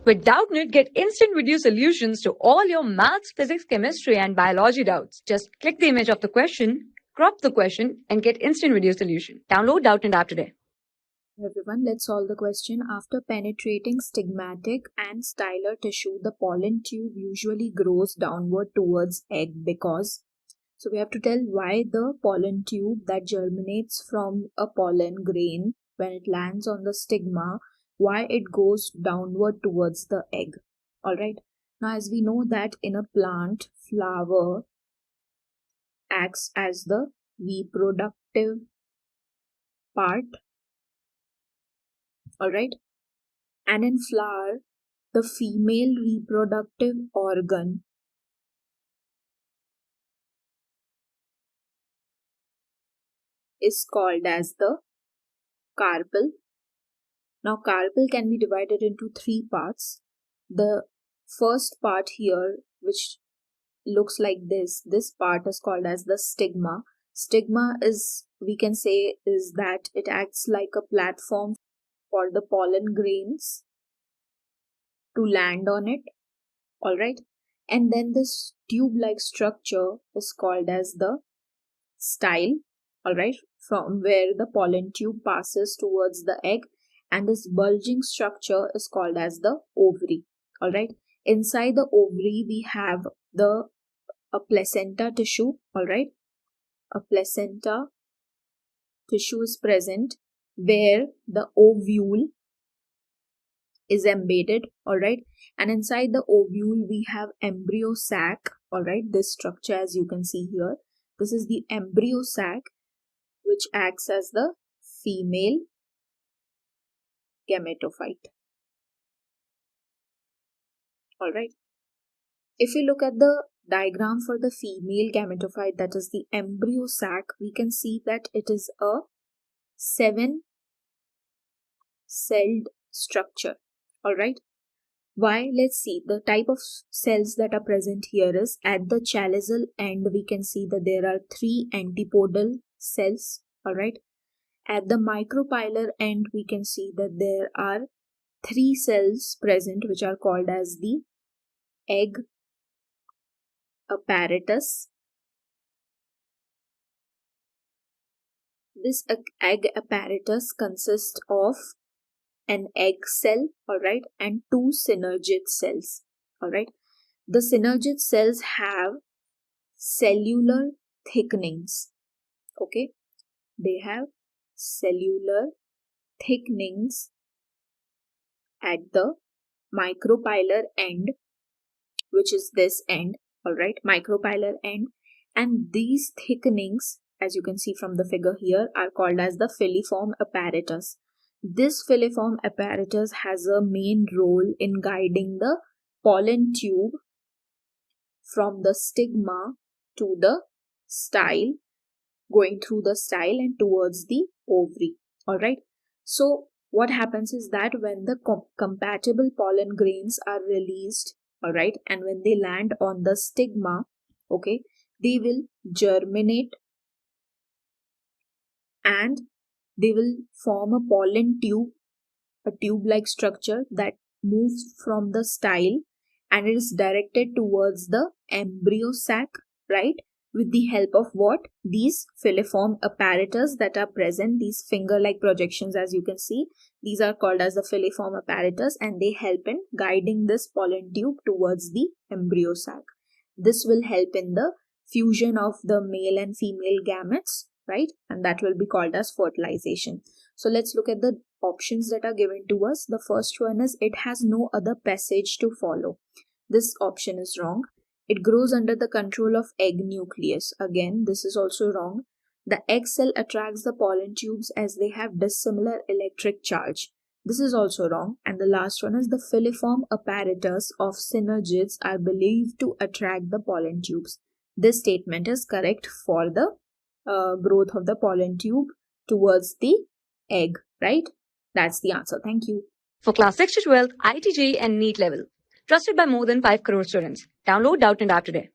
With Doubtnut, get instant video solutions to all your maths, physics, chemistry, and biology doubts. Just click the image of the question, crop the question, and get instant video solution. Download Doubtnut app today. Everyone, let's solve the question. After penetrating stigmatic and stylar tissue, the pollen tube usually grows downward towards egg because. So we have to tell why the pollen tube that germinates from a pollen grain when it lands on the stigma, why it goes downward towards the egg. Alright. Now as we know that in a plant, flower acts as the reproductive part. Alright. And in flower, the female reproductive organ is called as the carpel. Now carpel can be divided into three parts. The first part here, which looks like this part is called as the stigma. Stigma is, we can say, is that it acts like a platform for the pollen grains to land on it. Alright. And then this tube-like structure is called as the style. Alright. From where the pollen tube passes towards the egg. And this bulging structure is called as the ovary. Alright. Inside the ovary we have a placenta tissue. Alright. A placenta tissue is present where the ovule is embedded. Alright. And inside the ovule we have embryo sac. Alright. This structure, as you can see here, this is the embryo sac, which acts as the female gametophyte. Alright. If we look at the diagram for the female gametophyte, that is the embryo sac, we can see that it is a 7-celled structure. Alright. Why? Let's see. The type of cells that are present here is at the chaliceal end, we can see that there are 3 antipodal cells. Alright. At the micropilar end, we can see that there are 3 cells present, which are called as the egg apparatus. This egg apparatus consists of an egg cell, alright, and 2 synergid cells, alright. The synergid cells have cellular thickenings, okay. They have cellular thickenings at the micropilar end, which is this end, alright, micropilar end, and these thickenings, as you can see from the figure here, are called as the filiform apparatus. This filiform apparatus has a main role in guiding the pollen tube from the stigma to the style, going through the style and towards the ovary. Alright. So what happens is that when the compatible pollen grains are released, alright, and when they land on the stigma, okay, they will germinate and they will form a pollen tube, a tube-like structure that moves from the style and it is directed towards the embryo sac, right? With the help of what? These filiform apparatus that are present, these finger-like projections, as you can see, these are called as the filiform apparatus and they help in guiding this pollen tube towards the embryo sac. This will help in the fusion of the male and female gametes, right? And that will be called as fertilization. So let's look at the options that are given to us. The first one is it has no other passage to follow. This option is wrong. It grows under the control of egg nucleus. Again, this is also wrong. The egg cell attracts the pollen tubes as they have dissimilar electric charge. This is also wrong. And the last one is the filiform apparatus of synergids are believed to attract the pollen tubes. This statement is correct for the growth of the pollen tube towards the egg, right? That's the answer. Thank you. For class 6 to 12, IIT JEE and NEET level. Trusted by more than 5 crore students. Download Doubtnut app today.